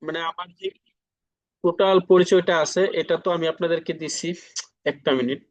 মানে আমার যে টোটাল পরিচয়টা আছে এটা তো আমি আপনাদেরকে দিছি। একটা মিনিট।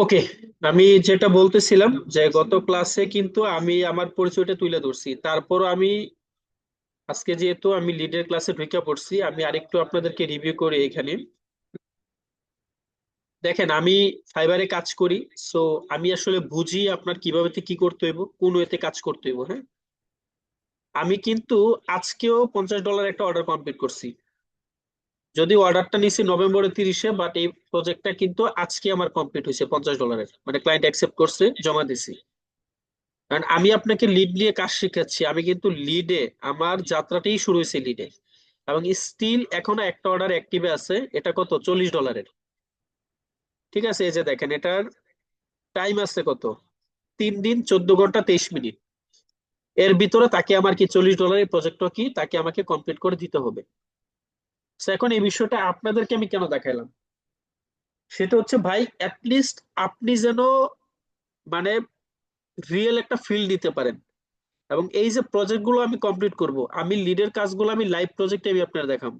ওকে, আমি যেটা বলতেছিলাম যে গত ক্লাসে কিন্তু আমি আমার পরিচয়টা তুলে ধরছি, তারপর আমি আজকে যেহেতু আমি লিডের ক্লাসে ঢুকে পড়ছি, আমি আরেকটু আপনাদেরকে রিভিউ করি এখানে। দেখেন, আমি ফাইবারে কাজ করি। সো আমি আসলে বুঝি আপনার কিভাবে কি করতে হইব, কোন ওয়েতে কাজ করতে হইব। হ্যাঁ, আমি কিন্তু আজকেও $50 একটা অর্ডার কমপ্লিট করছি। যদি অর্ডারটা নিছি নভেম্বরের 30-এ, বাট এই প্রজেক্টটা কিন্তু আজকে আমার কমপ্লিট হয়েছে $50, মানে ক্লায়েন্ট অ্যাকসেপ্ট করছে, জমা দিছি। কারণ আমি আপনাকে লিড নিয়ে কাজ শিখাচ্ছি, আমি কিন্তু লিডে, আমার যাত্রাটাই শুরু হয়েছে লিডে। এবং স্টিল এখনো একটা অর্ডার অ্যাক্টিভে আছে, এটা কত, $40। ঠিক আছে, এই যে দেখেন, এটার টাইম আছে কত, 3 দিন 14 ঘন্টা 23 মিনিট। এর ভিতরে তাকে আমার কি $40 প্রজেক্টটা কি তাকে আমাকে কমপ্লিট করে দিতে হবে। So এখন এই বিষয়টা আপনাদেরকে আমি কেন দেখাইলাম, সেটা হচ্ছে ভাই, অ্যাটলিস্ট আপনি যেন মানে রিয়েল একটা ফিল দিতে পারেন। এবং এই যে প্রজেক্ট গুলো আমি কমপ্লিট করব, আমি লিডের কাজগুলো আমি লাইভ প্রজেক্টে আমি আপনার দেখাবো।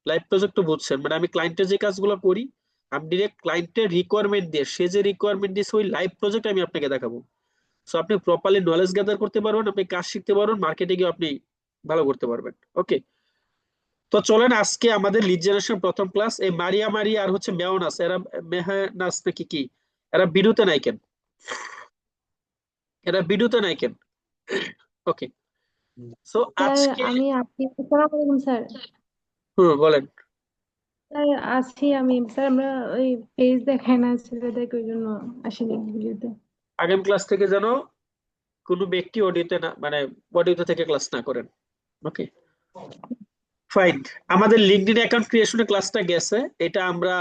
লাইভ প্রজেক্ট তো বুঝছেন, মানে আমি ক্লায়েন্টের যে কাজগুলো করি, আমি ডিরেক্ট ক্লায়েন্টের রিকোয়ারমেন্ট দিয়ে, সে যে রিকোয়ারমেন্ট দিয়েছে ওই লাইভ প্রজেক্ট আমি আপনাকে দেখাবো। সো আপনি প্রপারলি নলেজ গ্যাদার করতে পারবেন, আপনি কাজ শিখতে পারবেন, মার্কেটে গিয়ে আপনি ভালো করতে পারবেন। ওকে, তো চলেন আজকে আমাদের লিড জেনারেশন প্রথম ক্লাস। এই মারিয়া মারিয়া আর হচ্ছে মেয়নাস, এরা মেহনাস নাকি কি, এরা বিডুতে নাই কেন, এরা বিডুতে নাই কেন? ওকে, সো স্যার আজকে, আমি আপনি আসসালামু আলাইকুম স্যার। হুম, বলেন। স্যার আছি আমি স্যার, আমরা ওই পেজ দেখায় না ছেলেদের, ওই জন্য আসিনি ভিডিওতে। আগামী ক্লাস থেকে যেন কোনো ব্যক্তি অডিওতে না, মানে অডিওতে থেকে ক্লাস না করেন। ওকে, ফাইন। আমাদের লিঙ্কডইন অ্যাকাউন্ট ক্রিয়েশনের ক্লাসটা গেছে, এটা আমরা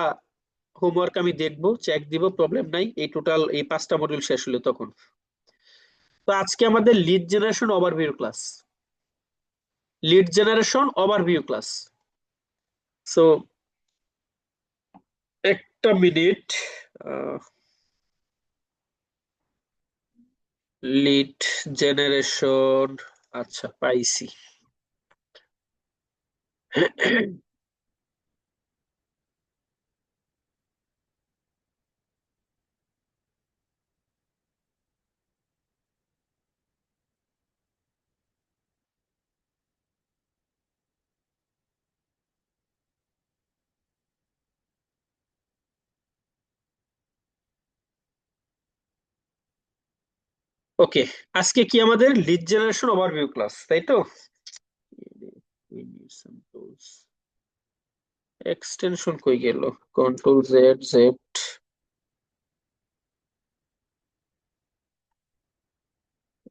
হোমওয়ার্ক আমি দেখবো, চেক দিব, প্রবলেম নাই, এই টোটাল এই 5টা মডিউল শেষ হলো তখন। তো আজকে আমাদের lead generation overview class, lead generation overview class. So একটা মিনিট, লিড জেনারেশন, আচ্ছা পাইছি। ওকে, আজকে কি আমাদের লিড জেনারেশন ওভারভিউ ক্লাস, তাই তো? এক্সটেনশন কই গেল? কন্ট্রোল জেড জেড,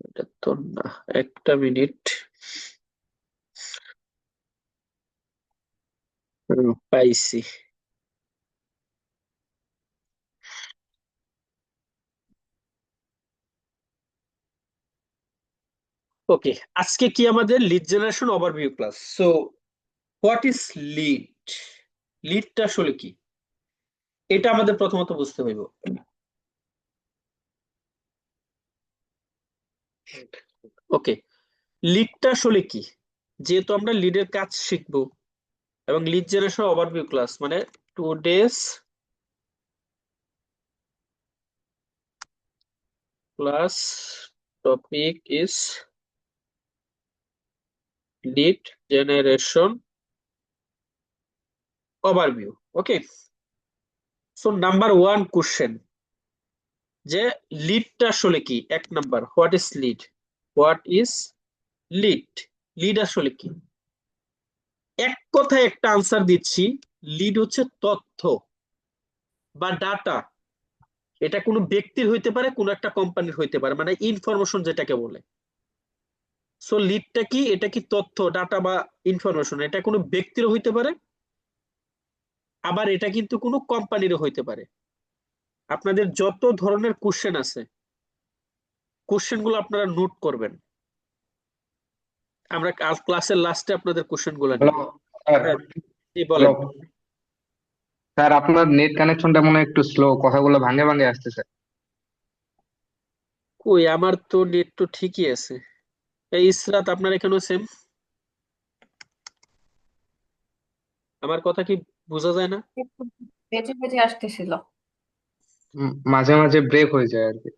এটা তো না। একটা মিনিট, পাইছি। ওকে, আজকে কি আমাদের lead generation overview class. So what is lead? লিডটা আসলে কি, এটা আমাদের প্রথমত বুঝতে হইব। ওকে, লিডটা আসলে কি? যেহেতু আমরা লিডের কাজ শিখবো এবং লিড জেনারেশন ওভারভিউ ক্লাস মানে today's class topic is lead generation overview. Okay, so number one question, যে লিডটা আসলে কি। এক number, what is lead? What is lead? Lead আসলে কি? এক কথায় একটা আনসার দিচ্ছি, লিড হচ্ছে তথ্য বা ডাটা। এটা কোনো ব্যক্তির হইতে পারে, কোনো একটা কোম্পানির হইতে পারে, মানে ইনফরমেশন যেটাকে বলে। সো লিডটা কি? এটা কি তথ্য, ডাটা বা ইনফরমেশন। এটা কোনো ব্যক্তিরও হইতে পারে, আবার এটা কিন্তু কোনো কোম্পানিরও হইতে পারে। আপনাদের যত ধরনের কোশ্চেন আছে, কোশ্চেন গুলো আপনারা নোট করবেন। আমরা ক্লাসের লাস্টে আপনাদের কোশ্চেন গুলো হ্যালো নিব। স্যার। হ্যাঁ, জি হ্যালো বলেন। স্যার, আপনার নেট কানেকশনটা মনে হয় একটু স্লো, কথাগুলো ভাঙে ভাঙে আসতেছে। কই, আমার তো নেট তো ঠিকই আছে। এই ইসরাত, আপনার এখানেও সেম? আমার কথা কি বোঝা যায় না? একটু বেঁচে বেঁচে আসতেছিল। মাঝে মাঝে ব্রেক হয়ে যায় আর কি।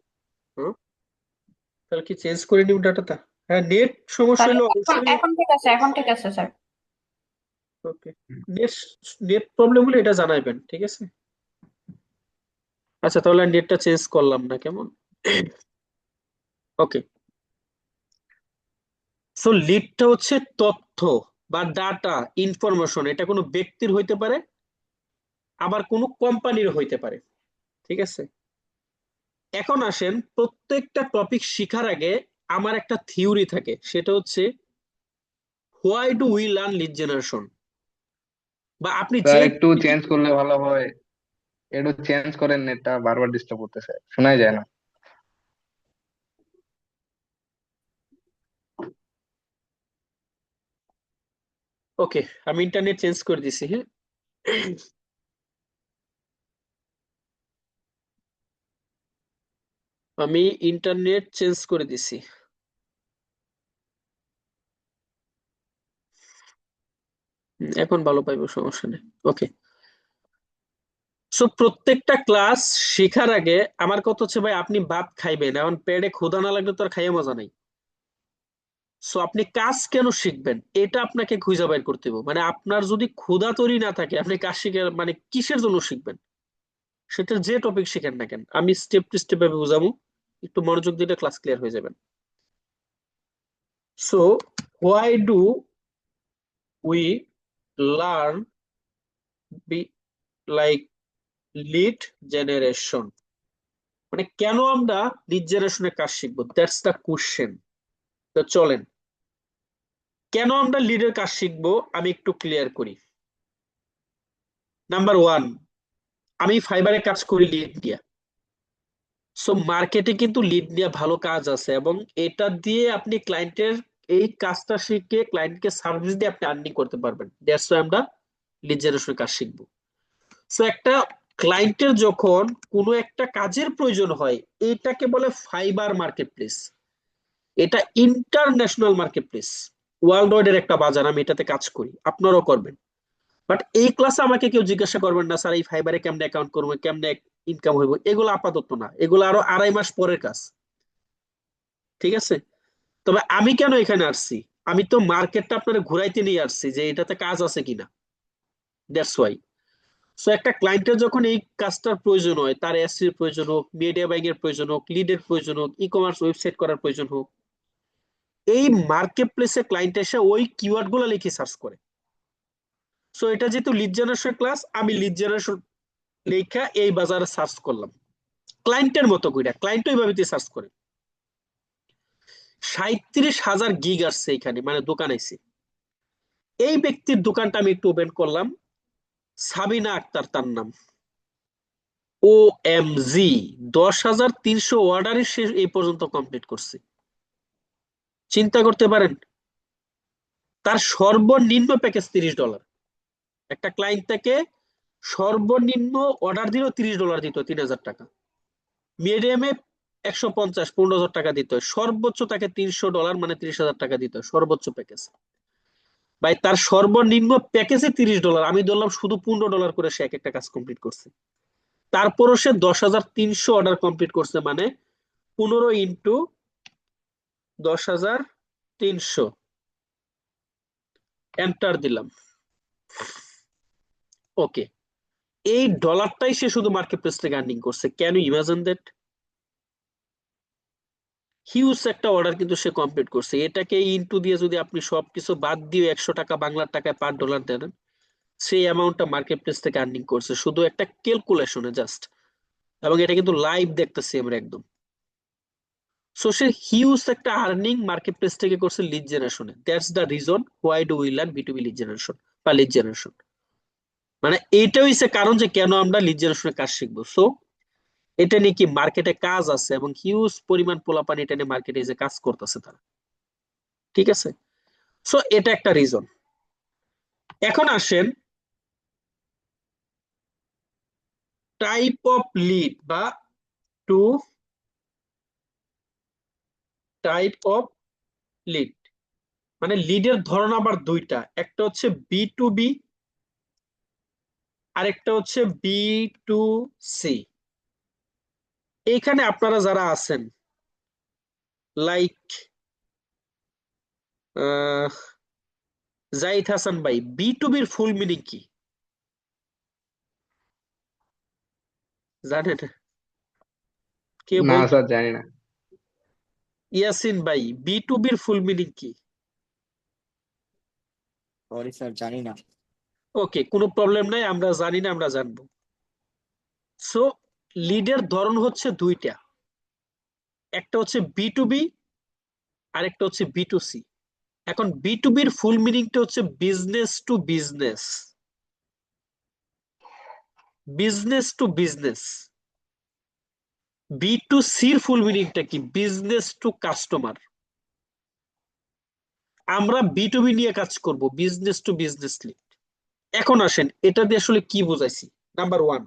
হুম, তাহলে কি চেঞ্জ করে নিব ডাটাটা? হ্যাঁ, নেট সমস্যা তাহলে হলে এখন অবশ্যই। এখন ঠিক আছে, এখন ঠিক আছে স্যার। ওকে, নেট নেট প্রবলেম হলে এটা জানাইবেন, ঠিক আছে? আচ্ছা, তাহলে নেটটা চেঞ্জ করলাম না, কেমন? ওকে, সো লিডটা হচ্ছে তথ্য বা ডাটা, ইনফরমেশন। এটা কোনো ব্যক্তির হইতে পারে, আবার কোনো কোম্পানির হইতে পারে, ঠিক আছে? এখন আসেন, প্রত্যেকটা টপিক শিখার আগে আমার একটা থিওরি থাকে, সেটা হচ্ছে why do we learn lead generation. বা আপনি স্যার যে, একটু চেঞ্জ করলে ভালো হয়। একটু চেঞ্জ করেন, নেটটা বারবার ডিস্টার্ব করতেছে, শোনাই যায় না। ওকে, আমি ইন্টারনেট চেঞ্জ করে দিছি, হ্যাঁ। আমি ইন্টারনেট চেঞ্জ করে দিছি। এখন ভালো পাইবো, সমস্যা নেই। ওকে, সো প্রত্যেকটা ক্লাস শেখার আগে আমার কথা হচ্ছে, ভাই আপনি ভাত খাইবেন, এখন পেটে ক্ষুধা না লাগলে তো আর খাইয়ে মজা নাই। সো আপনি কাজ কেন শিখবেন, এটা আপনাকে খুঁজে বের করতে হবে। মানে আপনার যদি ক্ষুধা তৈরি না থাকে, আপনি কাজ শিখে মানে কিসের জন্য শিখবেন? সেটা যে টপিক শিখেন না কেন, আমি স্টেপ টু স্টেপ ভাবে বুঝাবো, একটু মনোযোগ দিলে ক্লাস ক্লিয়ার হয়ে যাবেন। So why do we learn be like lead generation, মানে কেন আমরা লিড জেনারেশনের কাজ শিখবো, দ্যাটস দ্য কোশ্চেন। তো চলেন, কেন আমরা লিডের কাজ শিখবো আমি একটু ক্লিয়ার করি। নাম্বার ওয়ান, আমি ফাইবারে কাজ করি লিড নিয়ে। সো মার্কেটে কিন্তু লিড নিয়ে ভালো কাজ আছে, এবং এটা দিয়ে আপনি ক্লায়েন্টের এই কাজটা শিখে ক্লায়েন্টকে সার্ভিস দিয়ে আপনি আর্নিং করতে পারবেন। দ্যাটস ওয়াই আমরা লিড জেনারেশনের কাজ শিখবো। সো একটা ক্লায়েন্টের যখন কোনো একটা কাজের প্রয়োজন হয়, এটাকে বলে ফাইবার মার্কেট প্লেস। এটা international market place, world wide এর একটা বাজার। আমি এটাতে কাজ করি, আপনারাও করবেন। বাট এই ক্লাসে আমাকে কেউ জিজ্ঞাসা করবেন না, স্যার এই ফাইবারে কেমনে অ্যাকাউন্ট করবো, কেমনে ইনকাম হইব। এগুলো আপাতত না, এগুলো আরো 2.5 মাস পরের কাজ, ঠিক আছে? তবে আমি কেন এখানে আসছি, আমি তো মার্কেটটা আপনারা ঘুরাইতে নিয়ে আসছি যে এটাতে কাজ আছে কিনা। That's why. সো একটা ক্লায়েন্টের যখন এই কাজটার প্রয়োজন হয়, তার এসির প্রয়োজন হোক, মিডিয়া বাইং এর প্রয়োজন হোক, লিডের প্রয়োজন হোক, ই কমার্স ওয়েবসাইট করার প্রয়োজন হোক, এই মার্কেট প্লেসে ক্লায়েন্ট এসে ওই কিওয়ার্ড গুলো লিখে সার্চ করে। সো এটা যেহেতু লিড জেনারেশন ক্লাস, আমি লিড জেনারেশন লেখা এই বাজারে সার্চ করলাম ক্লায়েন্টের মতো করে। ক্লায়েন্ট ওইভাবে সার্চ করে। 37,000 গিগ আসছে এখানে, মানে দোকান আইছে। এই ব্যক্তির দোকানটা আমি একটু ওপেন করলাম, সাবিনা আক্তার তার নাম। OMG 10,300 অর্ডারই সে এই পর্যন্ত কমপ্লিট করছে। চিন্তা করতে পারেন, তার সর্বনিম্ন প্যাকেজ $30। একটা ক্লায়েন্ট থেকে সর্বনিম্ন অর্ডার দিল $30 দিত, 3,000 টাকা। মিডিয়ামে 150, 15,000 টাকা দিত। সর্বোচ্চ তাকে $300 মানে 30,000 টাকা দিত সর্বোচ্চ প্যাকেজ। ভাই তার সর্বনিম্ন প্যাকেজে $30, আমি ধরলাম শুধু $15 করে সে এক একটা কাজ কমপ্লিট করছে। তারপরও সে 10,300 অর্ডার কমপ্লিট করছে, মানে 15 ইন্টু 10,300, এন্টার দিলাম। ওকে, এই ডলারটাই সে শুধু মার্কেট প্লেস থেকে আর্নিং করছে। Can you imagine that? Huge একটা অর্ডার কিন্তু সে কমপ্লিট করছে। এটাকে ইনটু দিয়ে যদি আপনি সবকিছু বাদ দিয়ে 100 টাকা বাংলার টাকায় $5 দেন, সেই অ্যামাউন্টটা মার্কেট প্লেস থেকে আর্নিং করছে শুধু একটা ক্যালকুলেশনে জাস্ট। এবং এটা কিন্তু লাইভ দেখতেছি আমরা একদম। সো সে হিউজ একটা আর্নিং মার্কেট প্লেস থেকে করছে লিড জেনারেশনে। That's the reason why do we learn B2B lead generation বা লিড জেনারেশন। মানে এইটা হইছে কারণ যে কেন আমরা লিড জেনারেশনের কাজ শিখবো। সো এটা নিয়ে কি মার্কেটে কাজ আছে এবং হিউজ পরিমাণ পোলাপান এটা নিয়ে মার্কেটে যে কাজ করতেছে তারা। ঠিক আছে, সো এটা একটা রিজন। এখন আসেন টাইপ অফ লিড বা টু টাইপ অফ লিড। মানে লিডের ধরন আবার দুইটা, একটা হচ্ছে B2B, আরেকটা হচ্ছে B2C। এইখানে আপনারা যারা আছেন লাইক জাহিদ হাসান ভাই, B2Bর ফুল মিনিং কি জানেন? কে না বল। স্যার, জানি না। ইয়াসিন ভাই, B2Bর ফুল মিনিং কি? সরি স্যার, জানি না। ওকে, কোনো প্রবলেম নাই, আমরা জানি না, আমরা জানবো। সো লিডের ধরন হচ্ছে দুইটা, একটা হচ্ছে B2B আর একটা হচ্ছে B2C। এখন B2Bর ফুল মিনিংটা হচ্ছে business to business. Business to business. B2Cর ফুল মিনিংটা কি? Business to customer. আমরা B2B নিয়ে কাজ করব, বিজনেস টু বিজনেস লিড। এখন আসেন এটা দিয়ে আসলে কি বুঝাইছি। নাম্বার 1,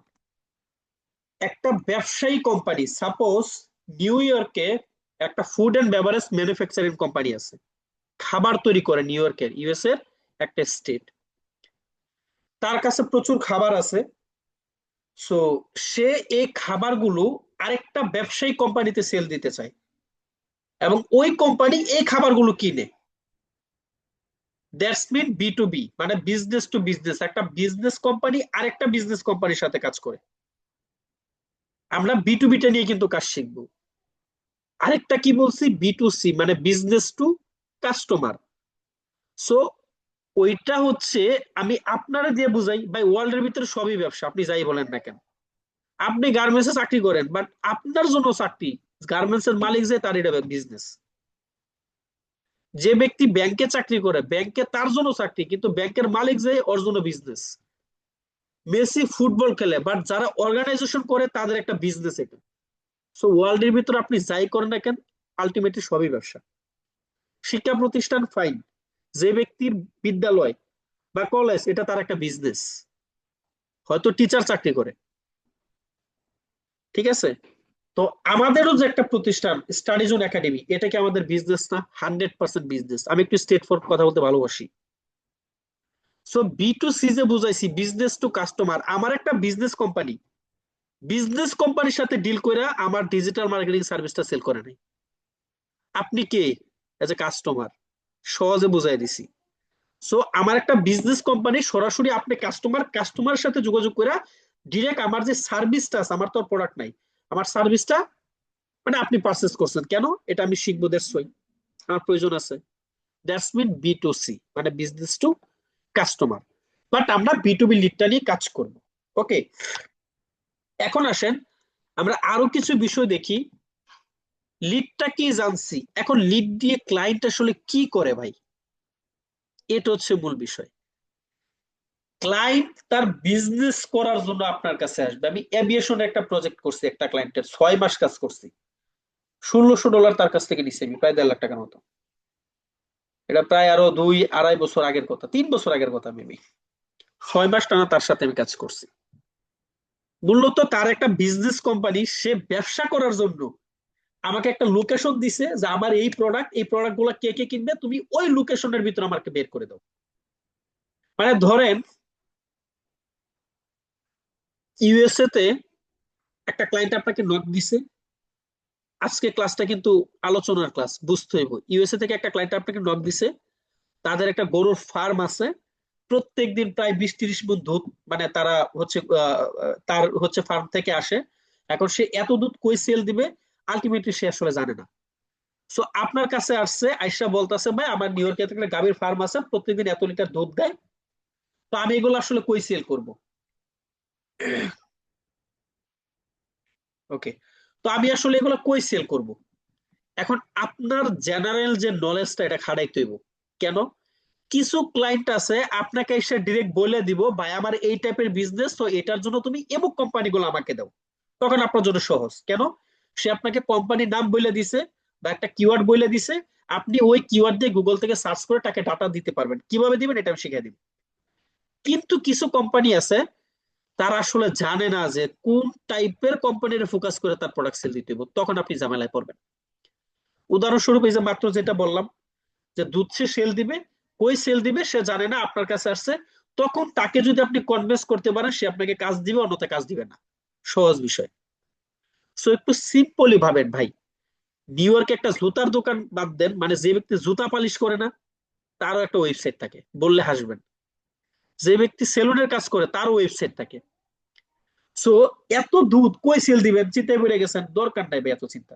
একটা ব্যবসায়ী কোম্পানি, সাপোজ নিউ ইয়র্কে একটা food and beverage manufacturing company আছে, খাবার তৈরি করে নিউ ইয়র্কের, US এর একটা স্টেট। তার কাছে প্রচুর খাবার আছে। সো সে এই খাবারগুলো আরেকটা ব্যবসায়ী কোম্পানিতে সেল দিতে চায় এবং ওই কোম্পানি এই খাবারগুলো কিনে। দ্যাটস মিন B2B, মানে বিজনেস টু বিজনেস। একটা বিজনেস কোম্পানি আরেকটা বিজনেস কোম্পানির সাথে কাজ করে। আমরা B2Bটা নিয়ে কিন্তু কাজ শিখবো। আরেকটা কি বলছি? B2C, মানে বিজনেস টু কাস্টমার। সো ওইটা হচ্ছে, আমি আপনারা দিয়ে বুঝাই ভাই, ওয়ার্ল্ডের ভিতরে সবই ব্যবসা, আপনি যাই বলেন না কেন। আপনি গার্মেন্টসে চাকরি করেন, বাট আপনার জন্য চাকরি, গার্মেন্টস এর মালিক যে তার এটা বিজনেস। যে ব্যক্তি ব্যাংকে চাকরি করে, ব্যাংকে তার জন্য চাকরি, কিন্তু ব্যাংকের মালিক যে ওর জন্য বিজনেস। মেসি ফুটবল খেলে, বাট যারা অর্গানাইজেশন করে তাদের একটা বিজনেস এটা। সো ওয়ার্ল্ডের ভিতরে আপনি যাই করেন না কেন, আলটিমেটলি সবই ব্যবসা। শিক্ষা প্রতিষ্ঠান ফাইন, যে ব্যক্তির বিদ্যালয় বা কলেজ এটা তার একটা বিজনেস, হয়তো টিচার চাকরি করে। ঠিক আছে, তো আমাদেরও যে একটা প্রতিষ্ঠান স্টাডি জোন একাডেমি, এটা কি আমাদের বিজনেস না? 100% বিজনেস। আমি একটু স্ট্রেট ফরওয়ার্ড কথা বলতে ভালোবাসি। সো B2C যে বুঝাইছি, বিজনেস টু কাস্টমার। আমার একটা বিজনেস কোম্পানি, বিজনেস কোম্পানির সাথে ডিল করে আমার ডিজিটাল মার্কেটিং সার্ভিসটা সেল করে নাই। আপনি কে? As a customer. সহজে বুঝাই দিছি। সো আমার একটা বিজনেস কোম্পানি সরাসরি আপনি কাস্টমারের সাথে যোগাযোগ করে ডিরেক্ট আমার যে সার্ভিসটা আছে, আমার তো প্রোডাক্ট নাই, আমার সার্ভিসটা মানে আপনি পারচেস করছেন কেন, এটা আমি শিখবো, দ্যাটস ওয়াই আমার প্রয়োজন আছে। দ্যাটস মিন B2C, মানে বিজনেস টু কাস্টমার। বাট আমরা B2B লিডটা নিয়ে কাজ করব। ওকে, এখন আসেন আমরা আরো কিছু বিষয় দেখি। লিডটা কি জানছি, এখন লিড দিয়ে ক্লায়েন্ট আসলে কি করে ভাই, এটা হচ্ছে মূল বিষয়। ক্লায়েন্ট তার বিজনেস করার জন্য আপনার কাছে আসবে। আমি এভিয়েশনে একটা প্রজেক্ট করছি, একটা ক্লায়েন্টের 6 মাস কাজ করছি, $1600 তার কাছ থেকে নিছি আমি, প্রায় 1.5 লাখ টাকার মতো। এটা প্রায় আরো 2-2.5 বছর আগের কথা, 3 বছর আগের কথা মেবি। 6 মাস টানা তার সাথে আমি কাজ করছি। মূলত তার একটা বিজনেস কোম্পানি, সে ব্যবসা করার জন্য আমাকে একটা লোকেশন দিছে যে আমার এই প্রোডাক্ট গুলা কে কে কিনবে, তুমি ওই লোকেশনের ভিতরে আমাকে বের করে দাও। মানে ধরেন USA তে একটা ক্লায়েন্ট আপনাকে নক দিছে, আজকে ক্লাসটা কিন্তু আলোচনার ক্লাস, বুঝতে হইব। USA থেকে একটা ক্লায়েন্ট আপনাকে নক দিছে, তাদের একটা গরুর ফার্ম আছে, প্রত্যেকদিন প্রায় 20-30 মণ দুধ, মানে তারা হচ্ছে তার হচ্ছে ফার্ম থেকে আসে। এখন সে এত দুধ কই সেল দিবে আলটিমেটলি সে আসলে জানে না। সো আপনার কাছে আসছে, আইসা বলতেছে ভাই আমার নিউ ইয়র্কে একটা গাভীর ফার্ম আছে, প্রত্যেকদিন এত লিটার দুধ দেয়, তো আমি এগুলো আসলে কই সেল করব। ওকে, তো আমি আসলে এগুলো কই সেল করব। এখন আপনার জেনারেল যে নলেজটা, এটা খাটাইতে হইব। কেন, কিছু ক্লায়েন্ট আছে আপনাকে এসে ডিরেক্ট বলে দিব ভাই আমার এই টাইপের বিজনেস, তো এটার জন্য তুমি এমুক কোম্পানিগুলো আমাকে দাও। তখন আপনার জন্য সহজ, কেন সে আপনাকে কোম্পানির নাম বলে দিছে বা একটা কিওয়ার্ড বলে দিছে, আপনি ওই কিওয়ার্ড দিয়ে গুগল থেকে সার্চ করে তাকে ডাটা দিতে পারবেন। কিভাবে দিবেন এটা আমি শিখিয়ে দিব। কিন্তু কিছু কোম্পানি আছে তারা আসলে জানে না যে কোন টাইপের কোম্পানির ফোকাস করে তার প্রোডাক্ট সেল দিতে হবে, তখন আপনি ঝামেলায় পড়বেন। উদাহরণস্বরূপ এই যে মাত্র যেটা বললাম, যে দুধ সে সেল দিবে, কই সেল দিবে সে জানে না, আপনার কাছে আসছে, তখন তাকে যদি আপনি কনভিন্স করতে পারেন সে আপনাকে কাজ দিবে, অন্যথায় কাজ দিবে না। সহজ বিষয়। সো একটু সিম্পলি ভাবেন ভাই, নিউ ইয়র্কে একটা জুতার দোকান বাদ দেন, মানে যে ব্যক্তি জুতা পালিশ করে না তারও একটা ওয়েবসাইট থাকে, বললে হাসবেন। যে ব্যক্তি সেলুনের কাজ করে তারও ওয়েবসাইট থাকে। সো এত দুধ কই সেল দিবেন চিন্তায় পড়ে গেছেন, দরকার নাই ভাই এত চিন্তা।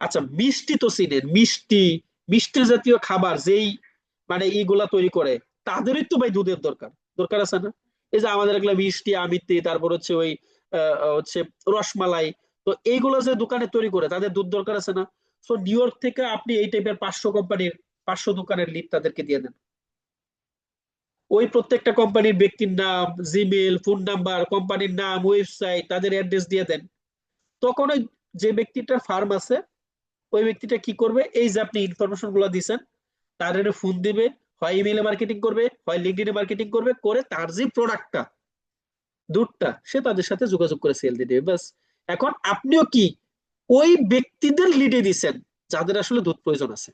আচ্ছা মিষ্টি তো চিনেন, মিষ্টি মিষ্টি জাতীয় খাবার যেই মানে এইগুলা তৈরি করে, তাদেরই তো ভাই দুধের দরকার, দরকার আছে না? এই যে আমাদের এগুলা মিষ্টি আমিত্তি, তারপর হচ্ছে ওই হচ্ছে রসমালাই, তো এইগুলো যে দোকানে তৈরি করে তাদের দুধ দরকার আছে না? সো নিউ ইয়র্ক থেকে আপনি এই টাইপের 500 কোম্পানির 500 দোকানের লিড তাদেরকে দিয়ে দেন। ওই প্রত্যেকটা কোম্পানির ব্যক্তির নাম, জিমেল, ফোন নাম্বার, কোম্পানির নাম, ওয়েবসাইট, তাদের অ্যাড্রেস দিয়ে দেন। তখন ওই যে ব্যক্তিটার ফার্ম আছে, ওই ব্যক্তিটা কি করবে, এই যে আপনি ইনফরমেশন গুলো দিচ্ছেন, তার ফোন দিবে, হয় ইমেইলে মার্কেটিং করবে, হয় লিঙ্কডইনে মার্কেটিং করবে, করে তার যে প্রোডাক্টটা দুধটা সে তাদের সাথে যোগাযোগ করে সেল দিয়ে দেবে, বাস। এখন আপনিও কি ওই ব্যক্তিদের লিডে দিচ্ছেন যাদের আসলে দুধ প্রয়োজন আছে।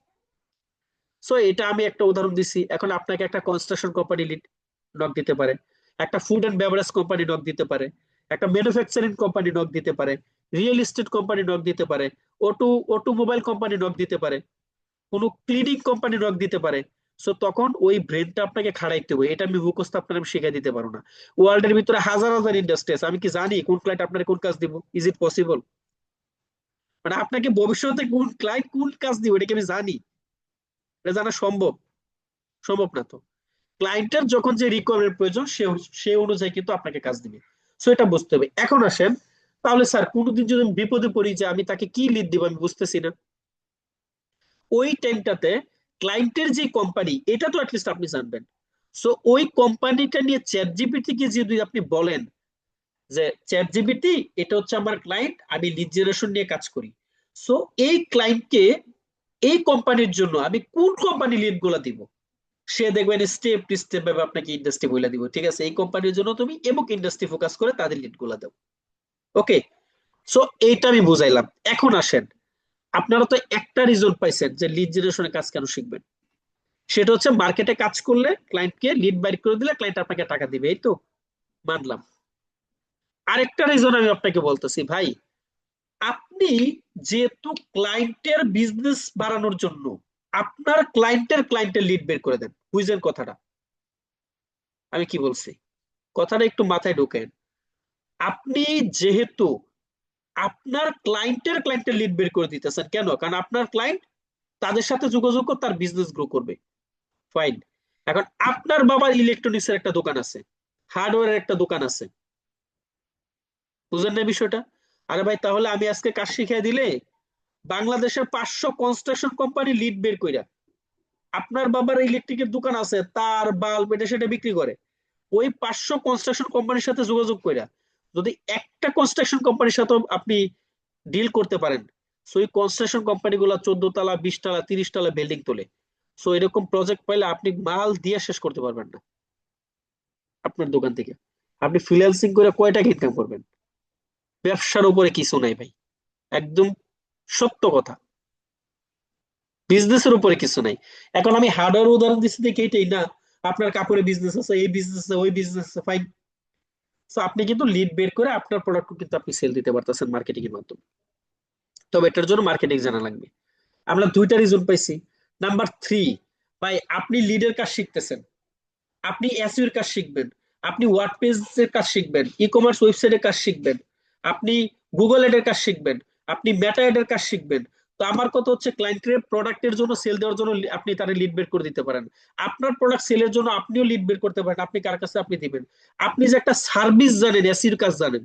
সো এটা আমি একটা উদাহরণ দিচ্ছি। এখন আপনাকে একটা কনস্ট্রাকশন কোম্পানি লিড নক দিতে পারে, একটা food and beverage company knock দিতে পারে, একটা ম্যানুফ্যাকচারিং কোম্পানি নক দিতে পারে, রিয়েল এস্টেট কোম্পানি নক দিতে পারে, অটোমোবাইল কোম্পানি নক দিতে পারে, কোনো ক্লিনিং কোম্পানি নক দিতে পারে। সো তখন ওই ব্রেনটা আপনাকে খাড়াইতে হবে, এটা আমি মুখস্থ আপনার আমি শিখিয়ে দিতে পারবো না। ওয়ার্ল্ডের ভিতরে হাজার হাজার ইন্ডাস্ট্রি আছে, আমি কি জানি কোন ক্লায়েন্ট আপনার কোন কাজ দিব? Is it possible? মানে আপনাকে ভবিষ্যতে কোন ক্লায়েন্ট কোন কাজ দিব এটা কি আমি জানি? এটা জানা সম্ভব? সম্ভব না তো। ক্লায়েন্টের যখন যে রিকোয়ারমেন্ট প্রয়োজন সে অনুযায়ী কিন্তু আপনাকে কাজ দিবে। সো এটা বুঝতে হবে। এখন আসেন, তাহলে স্যার কোনোদিন যদি আমি বিপদে পড়ি যে আমি তাকে কি লিড দিব আমি বুঝতেছি না, ওই টাইমটাতে ক্লায়েন্টের যে কোম্পানি এটা তো অ্যাটলিস্ট আপনি জানবেন। সো ওই কোম্পানিটা নিয়ে চ্যাট জিপিটি কে যদি আপনি বলেন যে চ্যাট জিপিটি এটা হচ্ছে আমার ক্লায়েন্ট, আমি লিড জেনারেশন নিয়ে কাজ করি, সো এই ক্লায়েন্টকে এই কোম্পানির জন্য আমি কোন কোম্পানি লিড গুলা দিব, সে দেখবেন স্টেপ টু স্টেপ ভাবে আপনাকে ইন্ডাস্ট্রি বলে দিব, ঠিক আছে এই কোম্পানির জন্য তুমি এমক ইন্ডাস্ট্রি ফোকাস করে তাদের লিড গুলা দাও। ওকে, সো এইটা আমি বুঝাইলাম। এখন আসেন, আপনারা তো একটা রিজন পাইছেন যে লিড জেনারেশনের কাজ কেন শিখবেন, সেটা হচ্ছে মার্কেটে কাজ করলে ক্লায়েন্টকে লিড বাইর করে দিলে ক্লায়েন্ট আপনাকে টাকা দিবে, এই তো মানলাম। আরেকটা রিজন আমি আপনাকে বলতেছি ভাই, আপনি যেহেতু ক্লায়েন্টের বিজনেস বাড়ানোর জন্য আপনার ক্লায়েন্টের লিড বের করে দেন, বুঝেন কথাটা আমি কি বলছি, কথাটা একটু মাথায় ঢোকেন। আপনি যেহেতু আপনার ক্লায়েন্টের লিড বের করে দিতেছেন, কেন? কারণ আপনার ক্লায়েন্ট তাদের সাথে যোগাযোগ করে তার বিজনেস গ্রো করবে, ফাইন। এখন আপনার বাবার ইলেকট্রনিক্স এর একটা দোকান আছে, হার্ডওয়্যারের একটা দোকান আছে, বুঝেন না বিষয়টা? আরে ভাই, তাহলে আমি আজকে কাজ শিখিয়ে দিলে বাংলাদেশের 500 কনস্ট্রাকশন কোম্পানি লিড বের কইরা, আপনার বাবার ইলেকট্রিকের দোকান আছে, তার বাল্ব এটা সেটা বিক্রি করে, ওই 500 কনস্ট্রাকশন কোম্পানির সাথে যোগাযোগ কইরা যদি একটা কনস্ট্রাকশন কোম্পানির সাথে আপনি ডিল করতে পারেন, সো এই কনস্ট্রাকশন কোম্পানি গুলা 14 তলা 20 তলা 30 তলা বিল্ডিং তোলে। সো এরকম প্রজেক্ট পাইলে আপনি মাল দিয়ে শেষ করতে পারবেন না আপনার দোকান থেকে। আপনি ফ্রিল্যান্সিং করে কয় টাকা ইনকাম করবেন? ব্যবসার উপরে কিছু নাই ভাই, একদম সত্য কথা, বিজনেসের উপরে কিছু নাই। এখন আমি হার্ডওয়্যার উদাহরণ দিচ্ছি দেখি এটাই না, আপনার কাপড়ের বিজনেস আছে, এই বিজনেস আছে, ওই বিজনেস আছে, ফাইন। সো আপনি কিন্তু লিড বের করে আপনার প্রোডাক্ট কিন্তু আপনি সেল দিতে পারতেছেন মার্কেটিং এর মাধ্যমে। তবে এটার জন্য মার্কেটিং জানা লাগবে। আমরা দুইটা রিজন পাইছি। নাম্বার থ্রি, ভাই আপনি লিডের কাজ শিখতেছেন, আপনি এসইও এর কাজ শিখবেন, আপনি ওয়ার্ডপ্রেস এর কাজ শিখবেন, ই কমার্স ওয়েবসাইটের কাজ শিখবেন, আপনি গুগল এড এর কাজ শিখবেন, আপনি মেটা এড এর কাজ শিখবেন। তো আমার কথা হচ্ছে ক্লায়েন্টের প্রোডাক্টের জন্য সেল দেওয়ার জন্য আপনি তার লিড বের করে দিতে পারেন, আপনার প্রোডাক্ট সেলের জন্য আপনিও লিড বের করতে পারেন, আপনি কার কাছে আপনি দিবেন। আপনি যে একটা সার্ভিস জানেন, এসইও এর কাজ জানেন,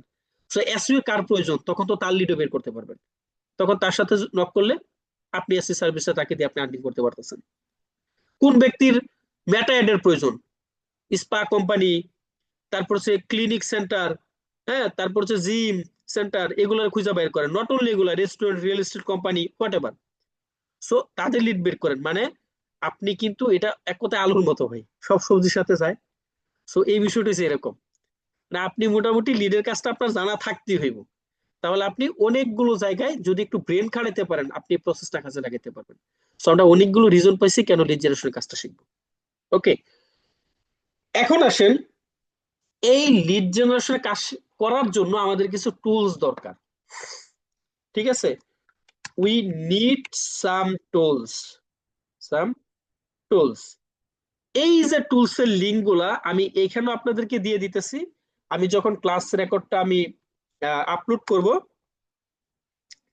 তো এসইও কার প্রয়োজন তখন তো তার লিডও বের করতে পারবেন, তখন তার সাথে নক করলে আপনি এসই সার্ভিসটা তাকে দিয়ে আপনি আর্নিং করতে পারতেছেন। কোন ব্যক্তির মেটা এড এর প্রয়োজন, স্পা কোম্পানি, তারপর হচ্ছে ক্লিনিক সেন্টার, হ্যাঁ, তারপর হচ্ছে জিম সেন্টার, এগুলোর খুঁজে বের করেন, নট অনলি এগুলা, restaurant, real estate company, what ever. So তাদের লিড বের করেন, মানে আপনি কিন্তু এটা এক কথায় আলুর মতো ভাই, সব সবজির সাথে যায়। সো এই বিষয়টা হচ্ছে এরকম, না আপনি মোটামুটি লিডের কাজটা আপনার জানা থাকতেই হইব, তাহলে আপনি অনেকগুলো জায়গায় যদি একটু ব্রেন খাটাতে পারেন আপনি প্রসেসটা কাজে লাগাতে পারবেন। সো আমরা অনেকগুলো রিজন পাইছি কেন লিড জেনারেশনের কাজটা শিখবো। ওকে, এখন আসেন, এই লিড জেনারেশনের কাজ করার জন্য আমাদের কিছু টুলস দরকার, ঠিক আছে? We need some tools, some tools. এই যে টুলস এর লিঙ্ক গুলা আমি এখানে আপনাদেরকে দিয়ে দিতেছি, আমি যখন ক্লাস রেকর্ডটা আমি আপলোড করব,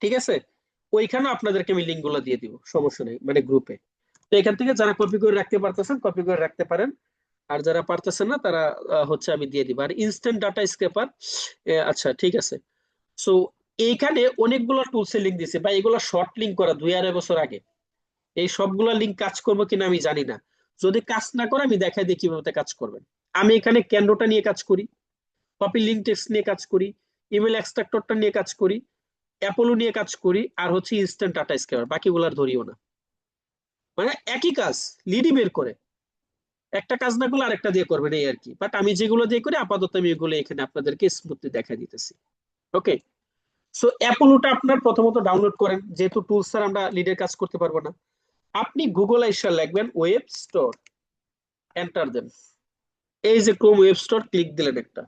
ঠিক আছে, ওইখানে আপনাদেরকে আমি লিঙ্ক গুলা দিয়ে দিব, সমস্যা নেই, মানে গ্রুপে। তো এখান থেকে যারা কপি করে রাখতে পারতেছেন কপি করে রাখতে পারেন, আর যারা পারতেছেন না তারা হচ্ছে আমি দিয়ে দিব। আর ইনস্ট্যান্ট ডাটা স্ক্রেপার, আচ্ছা ঠিক আছে। সো এইখানে অনেকগুলো টুলস এর লিঙ্ক দিছে, বা এগুলো শর্ট লিঙ্ক করা 2-2.5 বছর আগে, এই সবগুলা লিঙ্ক কাজ করবো কিনা আমি জানি না, যদি কাজ না করে আমি দেখাই দিই কিভাবে কাজ করবেন। আমি এখানে ক্যান্ডোটা নিয়ে কাজ করি, কপি লিঙ্ক টেক্সট নিয়ে কাজ করি, ইমেল এক্সট্রাক্টরটা নিয়ে কাজ করি, অ্যাপোলো নিয়ে কাজ করি, আর হচ্ছে ইনস্ট্যান্ট ডাটা স্ক্রেপার, বাকিগুলার ধরিও না। মানে একই কাজ, লিডই বের করে, একটা কাজ না করলে আরেকটা দিয়ে করবেন এই আর কি। বাট আমি যেগুলো দিয়ে করি আপাতত আমি এগুলো এখানে আপনাদেরকে স্মুথলি দেখা দিতেছি। ওকে, সো অ্যাপোলোটা আপনার প্রথমত ডাউনলোড করেন, যেহেতু টুলস ছাড়া আমরা লিডের কাজ করতে পারবো না। আপনি গুগল আইসা লিখবেন ওয়েব স্টোর, এন্টার দেন, এই যে ক্রোম ওয়েব স্টোর ক্লিক দিলেন একটা,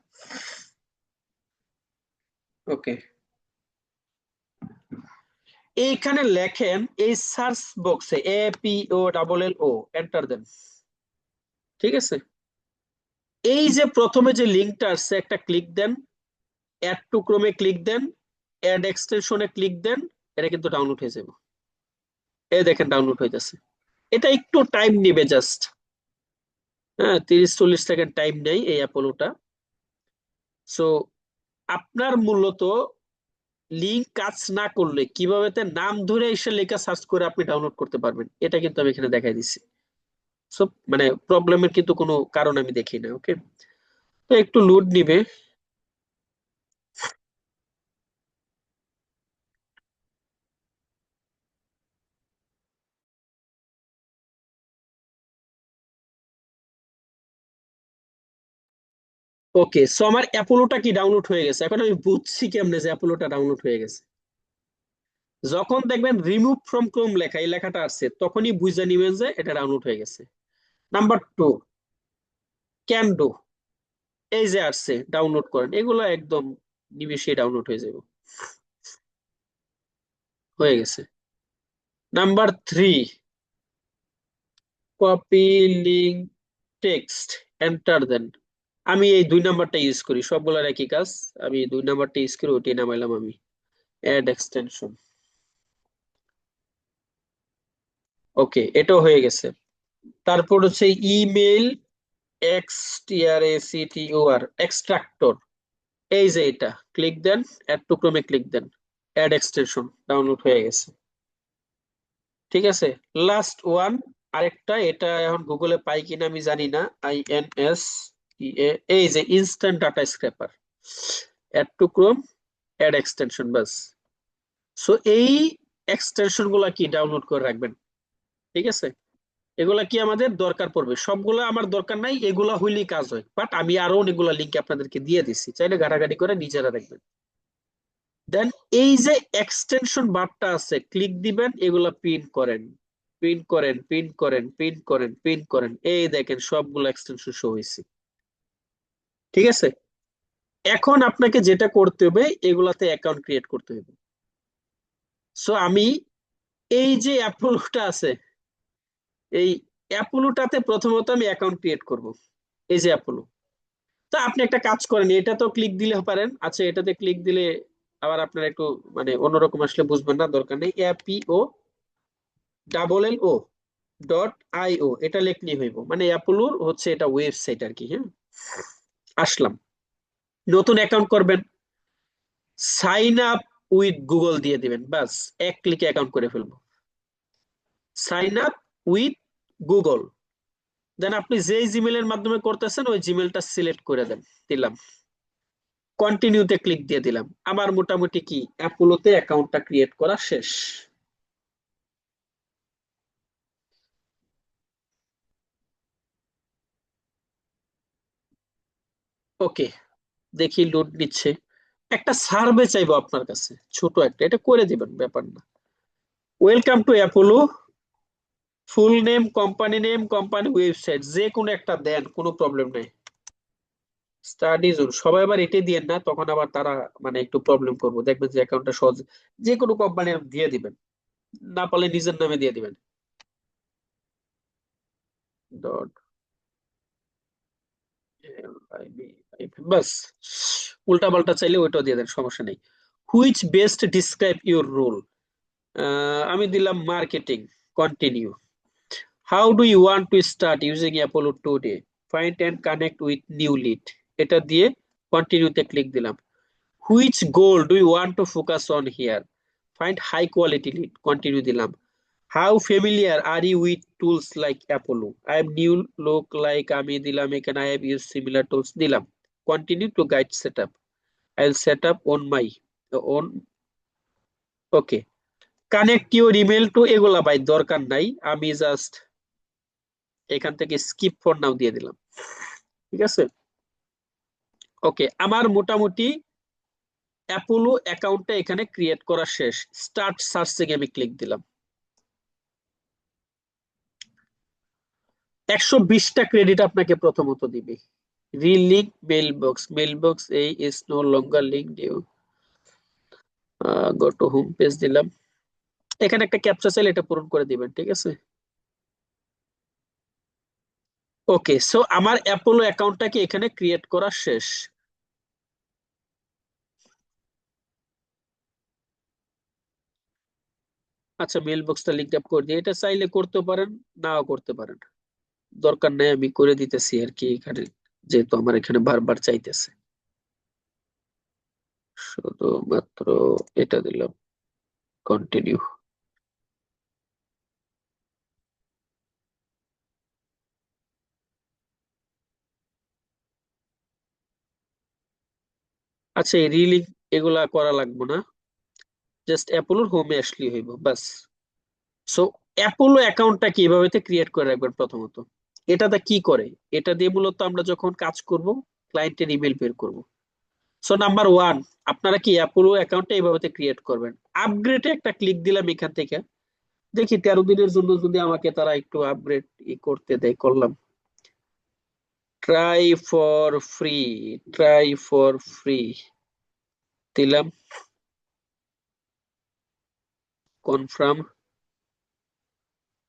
ওকে, এইখানে লেখেন এই সার্চ বক্সে APOLLO, এন্টার দেন, ঠিক আছে? এই যে প্রথমে যে লিঙ্কটা আসছে একটা ক্লিক দেন, অ্যাড টু ক্রোমে ক্লিক দেন, অ্যাড এক্সটেনশনে ক্লিক দেন, এটা কিন্তু ডাউনলোড হয়ে যাবে। এই দেখেন ডাউনলোড হয়ে যাচ্ছে, এটা একটু টাইম নেবে, জাস্ট হ্যাঁ 30-40 সেকেন্ড টাইম নেই এই অ্যাপোলোটা। সো আপনার মূলত লিঙ্ক কাজ না করলে কিভাবে তার নাম ধরে এসে লেখা সার্চ করে আপনি ডাউনলোড করতে পারবেন, এটা কিন্তু আমি এখানে দেখাই দিচ্ছি। সো মানে প্রবলেমের কিন্তু কোনো কারণ আমি দেখি না। ওকে, তো একটু লোড নিবে। ওকে, সো আমার অ্যাপোলোটা কি ডাউনলোড হয়ে গেছে, এখন আমি বুঝছি কেমনে যে অ্যাপোলোটা ডাউনলোড হয়ে গেছে। যখন দেখবেন রিমুভ ফ্রম ক্রোম লেখা, এই লেখাটা আসছে, তখনই বুঝে নিবেন যে এটা ডাউনলোড হয়ে গেছে। নাম্বার 2, ক্যানডো, এই যে আসছে ডাউনলোড করেন, এগুলো একদম নিমেষে ডাউনলোড হয়ে যাবে, হয়ে গেছে। Number 3, copy link text enter দেন। আমি এই 2 নাম্বারটা ইউজ করি, সবগুলোর একই কাজ। আমি 2 নাম্বারটা ইউজ করি, ওইটাই নামাইলাম আমি, অ্যাড এক্সটেনশন। ওকে, এটাও হয়ে গেছে। তারপর হচ্ছে ইমেল এক্সট্রাক্টর এক্সট্রাক্টর, এই যে এটা ক্লিক দেন, অ্যাড টু ক্রমে ক্লিক দেন, অ্যাড এক্সটেনশন ডাউনলোড হয়ে গেছে। ঠিক আছে, লাস্ট ওয়ান আরেকটা, এটা এখন গুগলে পাই কিনা আমি জানি না, INS এই যে instant data scraper, add to Chrome, add extension, বাস। সো এই এক্সটেনশন গুলা কি ডাউনলোড করে রাখবেন। ঠিক আছে, এগুলা কি আমাদের দরকার পড়বে, সবগুলা আমার দরকার নাই, এগুলা হইলেই কাজ হয়, বাট আমি আরো অনেকগুলা লিঙ্ক আপনাদেরকে দিয়ে দিচ্ছি, চাইলে ঘাটাঘাটি করে নিজেরা দেখবেন। দেন এই যে এক্সটেনশন বারটা আছে, ক্লিক দিবেন, এগুলা প্রিন্ট করেন, প্রিন্ট করেন, প্রিন্ট করেন, প্রিন্ট করেন, প্রিন্ট করেন, এই দেখেন সবগুলো এক্সটেনশন শো হয়েছে। ঠিক আছে, এখন আপনাকে যেটা করতে হবে, এগুলাতে অ্যাকাউন্ট ক্রিয়েট করতে হবে। সো আমি এই যে অ্যাপোলোটা আছে, এই অ্যাপোলোটাতে প্রথমত আমি অ্যাকাউন্ট ক্রিয়েট করব, এই যে অ্যাপোলো। তো আপনি একটা কাজ করেন, এটা তো ক্লিক দিলে পারেন, আচ্ছা এটাতে ক্লিক দিলে আবার আপনার একটু মানে অন্যরকম আসলে বুঝবেন না, দরকার নেই, APO এটা লিখলেই হইব, মানে অ্যাপোলোর হচ্ছে এটা ওয়েবসাইট আর কি। হ্যাঁ, আসলাম, নতুন অ্যাকাউন্ট করবেন, সাইন আপ উইথ গুগল দিয়ে দিবেন, বাস এক ক্লিকে অ্যাকাউন্ট করে ফেলবো, সাইন আপ উইথ গুগল। দেন আপনি যেই জিমেলের মাধ্যমে করতেছেন ওই জিমেলটা সিলেক্ট করে দেন, দিলাম, কন্টিনিউতে ক্লিক দিয়ে দিলাম, আমার মোটামুটি কি অ্যাপোলোতে অ্যাকাউন্টটা ক্রিয়েট করা শেষ। ওকে, দেখি লোড নিচ্ছে, একটা সার্ভে চাইবো আপনার কাছে, ছোট একটা, এটা করে দিবেন, ব্যাপার না। Welcome to Apollo, full name, company website, যে কোনো একটা দেন, কোনো প্রবলেম নেই। স্টাডি জোন, সবাই আবার এটাই দিয়েন না, তখন আবার তারা মানে একটু প্রবলেম করবো, দেখবেন যে অ্যাকাউন্টটা সহজ, যে কোনো কোম্পানির দিয়ে দিবেন, না পারলে নিজের নামে দিয়ে দিবেন। ডট বাস, উল্টা পাল্টা চাইলে ওইটাও দিয়ে দেন, সমস্যা নেই। Which best describe your role, আমি দিলাম marketing, continue. How do you want to start using Apollo today, find and connect with new lead, এটা দিয়ে কন্টিনিউতে ক্লিক দিলাম। Which goal do you want to focus on here, find high quality lead, continue দিলাম। How familiar are you with tools like Apollo, I am new লোক like, আমি দিলাম এখানে I have use similar tools, দিলাম continue to guide set up, I will set up on my own. Okay, connect your email to, এগুলা ভাই দরকার নাই, আমি জাস্ট এখান থেকে স্কিপ ফর নাও দিয়ে দিলাম। ঠিক আছে, ওকে, আমার মোটামুটি অ্যাপোলো অ্যাকাউন্টটা এখানে ক্রিয়েট করা শেষ। স্টার্ট সার্চিং আমি ক্লিক দিলাম, 120টা ক্রেডিট আপনাকে প্রথমত দিবে। রিলিঙ্ক মেইলবক্স এই is no longer link due, go to home page দিলাম, এখানে একটা ক্যাপচা চাইলে এটা পূরণ করে দিবেন। ঠিক আছে, ওকে, সো আমার অ্যাপোলো অ্যাকাউন্টটাকে এখানে ক্রিয়েট করা শেষ। আচ্ছা, মেল বক্সটা লিঙ্ক আপ করে দিই, এটা চাইলে করতে পারেন, নাও করতে পারেন, দরকার নেই, আমি করে দিতেছি আর কি এখানে, যেহেতু আমার এখানে বারবার চাইতেছে, শুধুমাত্র এটা দিলাম, কন্টিনিউ। আচ্ছা, এই রিলিঙ্ক এগুলা করা লাগবে না, জাস্ট অ্যাপোলোর হোমে আসলেই হইব, বাস। সো অ্যাপোলো অ্যাকাউন্টটা কিভাবে ক্রিয়েট করে রাখবেন প্রথমত, এটাতে কি করে, এটা দিয়ে মূলত আমরা যখন কাজ করব ক্লায়েন্টের ইমেল বের করব। সো নাম্বার ওয়ান, আপনারা কি অ্যাপোলো অ্যাকাউন্টটা এইভাবে ক্রিয়েট করবেন। আপগ্রেডে একটা ক্লিক দিলাম এখান থেকে, দেখি 13 দিনের জন্য যদি আমাকে তারা একটু আপগ্রেড করতে দেয়, করলাম। ট্রাই ফর ফ্রি দিলাম, কনফার্ম,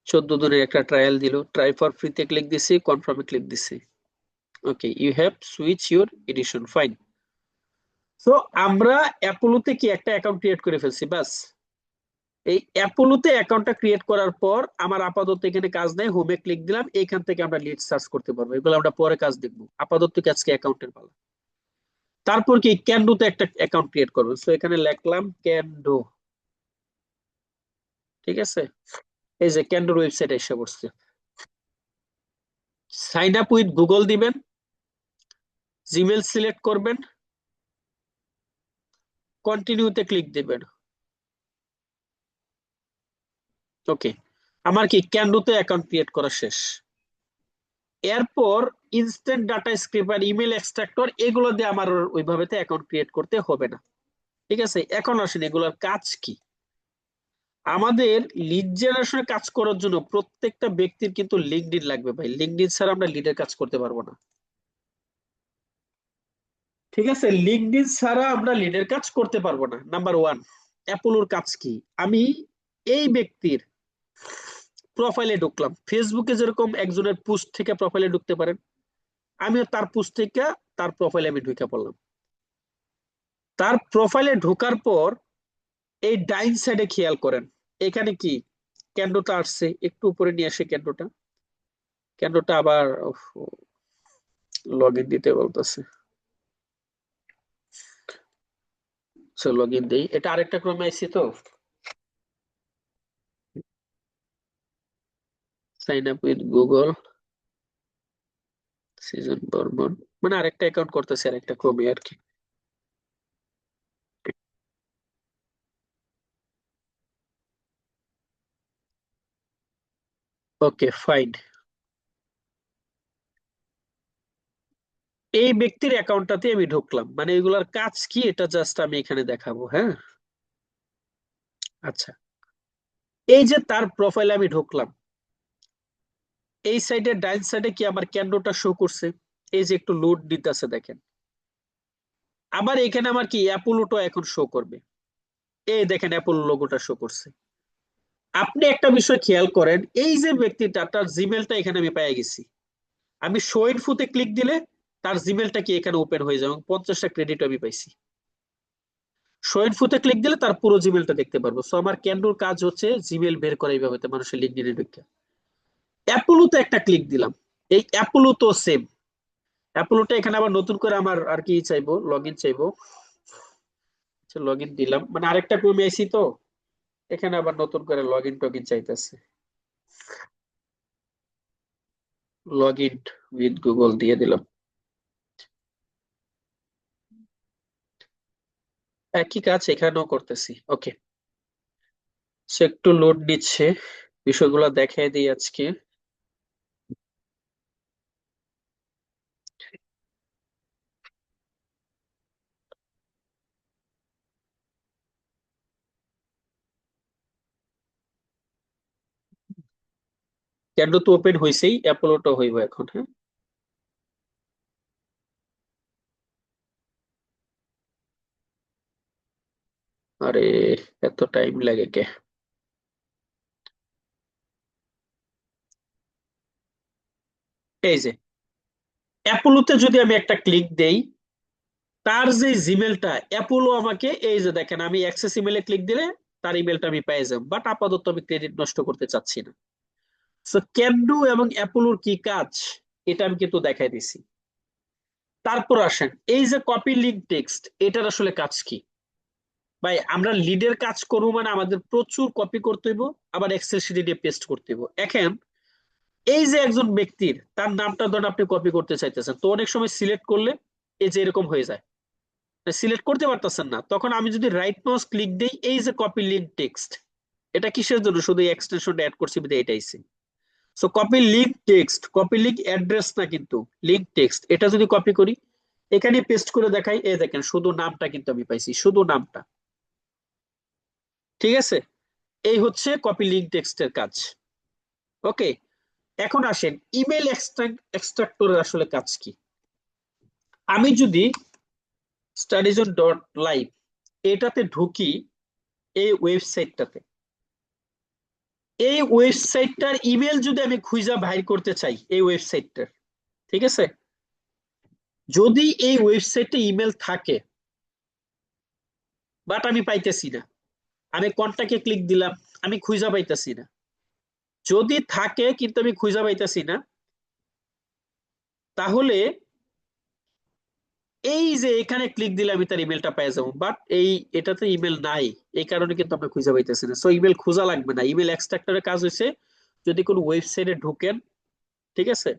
14 দিনের একটা ট্রায়াল দিল, ট্রাই ফর ফ্রিতে ক্লিক দিছি, কনফার্মে ক্লিক দিছি। Okay, you have switch your edition, fine. So আমরা অ্যাপোলোতে কি একটা অ্যাকাউন্ট ক্রিয়েট করে ফেলছি, বাস। এই অ্যাপোলোতে অ্যাকাউন্টটা ক্রিয়েট করার পর আমার আপাতত এখানে কাজ নাই, হোমে ক্লিক দিলাম, এখান থেকে আমরা লিড সার্চ করতে পারবো, এগুলো আমরা পরে কাজ দেখবো, আপাতত কি আজকে অ্যাকাউন্টের পালা। তারপর কি ক্যান্ডোতে একটা অ্যাকাউন্ট ক্রিয়েট করবো, সো এখানে লিখলাম ক্যান্ডো, ঠিক আছে। এই যে ক্যান্ডোর ওয়েবসাইট এসে পড়ছে, সাইন আপ উইথ গুগল দিবেন, জিমেল সিলেক্ট করবেন, কন্টিনিউতে ক্লিক দিবেন। ওকে, আমার কি ক্যান্ডোতে অ্যাকাউন্ট ক্রিয়েট করা শেষ। এরপর ইনস্ট্যান্ট ডাটা স্ক্রিপার, ইমেল এক্সট্রাক্টর, এগুলো দিয়ে আমার ওইভাবে অ্যাকাউন্ট ক্রিয়েট করতে হবে না, ঠিক আছে। এখন আসেন এগুলোর কাজ কি। আমাদের লিড জেনারেশনে কাজ করার জন্য প্রত্যেকটা ব্যক্তির কিন্তু লিঙ্কডইন লাগবে ভাই, লিঙ্কডইন ছাড়া আমরা লিডের কাজ করতে পারবো না, ঠিক আছে। লিঙ্কডইন ছাড়া আমরা লিডের কাজ করতে পারবো না। নাম্বার ওয়ান, অ্যাপোলোর কাজ কি। আমি এই ব্যক্তির প্রোফাইলে ঢুকলাম, ফেসবুকে যেরকম একজনের পোস্ট থেকে প্রোফাইলে ঢুকতে পারেন, আমিও তার পোস্ট থেকে তার প্রোফাইলে আমি ঢুকে পড়লাম। তার প্রোফাইলে ঢোকার পর এই ডাইন সাইডে খেয়াল করেন, এখানে কি ক্যান্ডোটা আসছে, একটু উপরে নিয়ে আসে ক্যান্ডোটা। ক্যান্ডোটা আবার লগ ইন দিতে বলতেছে, লগ ইন দিই। এটা আরেকটা ক্রমে আইছি তো, sign up with Google Sijan Barman, মানে আরেকটা অ্যাকাউন্ট করতেছে আরেকটা ক্রমে আর কি। ওকে ফাইন, এই ব্যক্তির অ্যাকাউন্টটাতে আমি ঢুকলাম, মানে এগুলার কাজ কি এটা জাস্ট আমি এখানে দেখাবো, হ্যাঁ। আচ্ছা, এই যে তার প্রোফাইলে আমি ঢুকলাম, এই সাইডে ডাইন সাইডে কি আমার ক্যান্ডোটা শো করছে, এই যে একটু লোড দিতেছে দেখেন। আবার এখানে আমার কি অ্যাপোলোটা এখন শো করবে, এই দেখেন অ্যাপোলো লোগোটা শো করছে। আপনি একটা বিষয় খেয়াল করেন, এই যে ব্যক্তিটা তার জিমেলটা এখানে আমি পেয়ে গেছি, আমি শো ইনফোতে ক্লিক দিলে তার জিমেলটা কি এখানে ওপেন হয়ে যাবে এবং 50টা ক্রেডিট আমি পাইছি। শো ইনফোতে ক্লিক দিলে তার পুরো জিমেলটা দেখতে পারবো। সো আমার ক্যান্ডোর কাজ হচ্ছে জিমেল বের করা, এইভাবে মানুষের লিঙ্কডইনে ঢুকে। অ্যাপোলোতে একটা ক্লিক দিলাম, এই অ্যাপোলো তো সেম, অ্যাপোলোটা এখানে আবার নতুন করে আমার আর কি চাইবো, লগ ইন চাইবো, লগ ইন দিলাম, মানে আরেকটা ক্রমে আইছি তো, এখানে আবার নতুন করে লগ ইন টগিন চাইতেছে, লগ ইন উইথ গুগল দিয়ে দিলাম। একই কাজ এখানেও করতেছি, ওকে। সে একটু লোড নিচ্ছে, বিষয়গুলো দেখাই দিই আজকে। ক্যান্ডো তো ওপেন হয়েছেই, অ্যাপোলোটা হইব এখন, হ্যাঁ। আরে এত টাইম লাগে কে। এই যে অ্যাপোলোতে যদি আমি একটা ক্লিক দেই, তার যে জিমেলটা অ্যাপোলো আমাকে, এই যে দেখেন আমি অ্যাক্সেস ইমেলে ক্লিক দিলে তার ইমেলটা আমি পেয়ে যাব, বাট আপাতত আমি ক্রেডিট নষ্ট করতে চাচ্ছি না। সো ক্যান্ডো এবং অ্যাপোলোর কি কাজ এটা আমি কিন্তু দেখাই দিছি। তারপর আসেন এই যে কপি লিঙ্ক টেক্সট, এটার আসলে কাজ কি। ভাই আমরা লিডের কাজ করবো মানে আমাদের প্রচুর কপি করতে হইব, আবার এক্সেল শিটে দিয়ে পেস্ট করতে হইব। এখন এই যে একজন ব্যক্তির তার নামটা ধরেন আপনি কপি করতে চাইতেছেন, তো অনেক সময় সিলেক্ট করলে এই যে এরকম হয়ে যায়, সিলেক্ট করতে পারতেছেন না, তখন আমি যদি রাইট মাউস ক্লিক দেই, এই যে কপি লিঙ্ক টেক্সট, এটা কিসের জন্য, শুধু এক্সটেনশনটা অ্যাড করছি বিধায় এটা আইছে। So copy link text, copy link address না কিন্তু, লিঙ্ক টেক্সট, এটা যদি কপি করি এখানে পেস্ট করে দেখাই, এই দেখেন শুধু নামটা কিন্তু আমি পাইছি, শুধু নামটা, ঠিক আছে। এই হচ্ছে কপি লিঙ্ক টেক্সটের কাজ, ওকে। এখন আসেন ইমেল এক্সট্রাক্টরের আসলে কাজ কি। আমি যদি studyzone.live এটাতে ঢুকি, এই ওয়েবসাইটটাতে, এই ওয়েবসাইটটার ইমেল যদি আমি খুঁজা বাইর করতে চাই, এই ওয়েবসাইটটার, ঠিক আছে, যদি এই ওয়েবসাইটে ইমেল থাকে বাট আমি পাইতেছি না, আমি কন্টাক্টে ক্লিক দিলাম, আমি খুঁজা পাইতেছি না, যদি থাকে কিন্তু আমি খুঁজা পাইতেছি না, তাহলে এই যে এখানে ক্লিক দিলে আমি তার ইমেলটা পেয়ে যাবো, বাট এটাতে ইমেল নাই, এই কারণে কিন্তু আমরা খুঁজে পাইতেছি না। সো ইমেল খোঁজা লাগবে না, ইমেল এক্সট্রাক্টরের কাজ হয়েছে যদি কোনো ওয়েবসাইটে ঢুকেন, ঠিক আছে,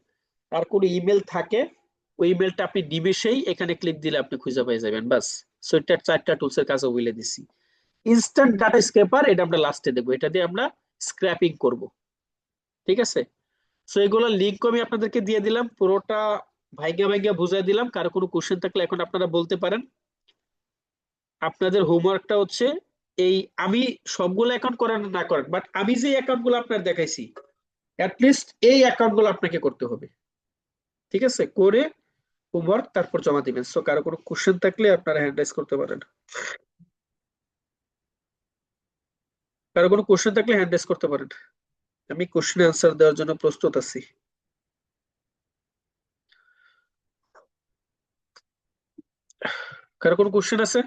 আর কোনো ইমেল থাকে, ওই ইমেলটা আপনি নিমেষেই এখানে ক্লিক দিলে আপনি খুঁজে পেয়ে যাবেন, বাস। সো এটার 4টা টুলস এর কাজও বলে দিছি। ইনস্ট্যান্ট ডাটা স্ক্র্যাপার এটা আমরা লাস্টে দেবো, এটা দিয়ে আমরা স্ক্র্যাপিং করব, ঠিক আছে। সো এগুলোর লিঙ্ক আমি আপনাদেরকে দিয়ে দিলাম, পুরোটা ভাইগা ভাইগা বুঝাই দিলাম। কারো কোনো কোশ্চেন থাকলে এখন আপনারা বলতে পারেন। আপনাদের হোমওয়ার্কটা হচ্ছে এই, আমি সবগুলো অ্যাকাউন্ট করেন না করেন, বাট আমি যে অ্যাকাউন্ট গুলো আপনার দেখাইছি অ্যাটলিস্ট এই অ্যাকাউন্ট গুলো আপনাকে করতে হবে, ঠিক আছে, করে হোমওয়ার্ক তারপর জমা দিবেন। সো কারো কোনো কোশ্চেন থাকলে আপনারা হ্যান্ড রাইজ করতে পারেন, কারো কোনো কোশ্চেন থাকলে হ্যান্ড রাইজ করতে পারেন, আমি কোশ্চেন অ্যান্সার দেওয়ার জন্য প্রস্তুত আছি। কারো কোনো কোশ্চেন আছে?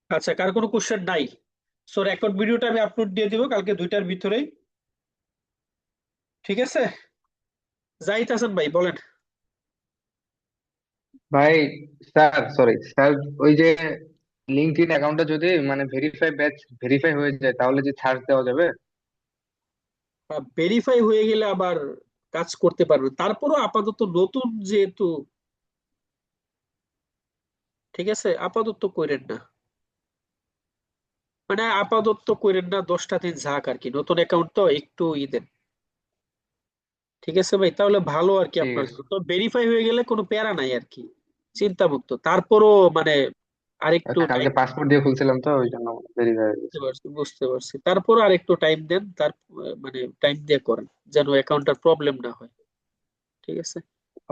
আচ্ছা, কারো কোনো কোশ্চেন নাই? সো রেকর্ড ভিডিওটা আমি আপলোড দিয়ে দিব কালকে 2টার ভিতরেই, ঠিক আছে। জাহিদ হাসান ভাই বলেন। ভাই, স্যার, সরি স্যার, ওই যে লিঙ্কডইন অ্যাকাউন্টটা যদি মানে ভেরিফাই হয়ে যায় তাহলে যে ছাড় দেওয়া যাবে? ভেরিফাই হয়ে গেলে আবার কাজ করতে পারবেন, তারপরও আপাতত নতুন যেহেতু, ঠিক আছে, আপাতত করেন না, মানে আপাতত করেন না, 10টা দিন যাক আর কি, নতুন অ্যাকাউন্ট তো একটু দেন, ঠিক আছে ভাই, তাহলে ভালো আর কি ঠিক আপনার আছে। জন্য। তো ভেরিফাই হয়ে গেলে কোনো প্যারা নাই আর কি, চিন্তা মুক্ত। তারপরও মানে আরেকটু কালকে টাইম, পাসপোর্ট দিয়ে খুলছিলাম তো ওই জন্য ভেরিফাই হয়ে বুঝতে গেছে। পারছি বুঝতে পারছি, তারপরও আরেকটু টাইম দেন, তার মানে টাইম দিয়ে করেন যেন অ্যাকাউন্টটার প্রবলেম না হয়, ঠিক আছে।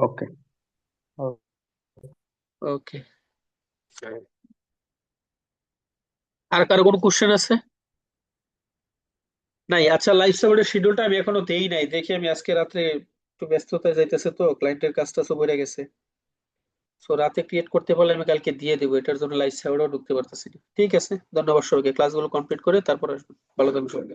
ওকে। ওকে, আর কারো কোনো কোশ্চেন আছে? নাই? আচ্ছা, লাইফ সাপোর্টের শিডিউলটা আমি এখনো দেই নাই, দেখি আমি আজকে রাত্রে একটু ব্যস্ততায় যাইতেছে, তো ক্লায়েন্টের কাজটা সব হয়ে গেছে। সো রাতে ক্রিয়েট করতে পারলে আমি কালকে দিয়ে দেবো, এটার জন্য লাইফ সাপোর্টও ঢুকতে পারতেছি না। ঠিক আছে, ধন্যবাদ সবাইকে, ক্লাসগুলো কমপ্লিট করে তারপর আসবেন। ভালো থাকবেন সবাই।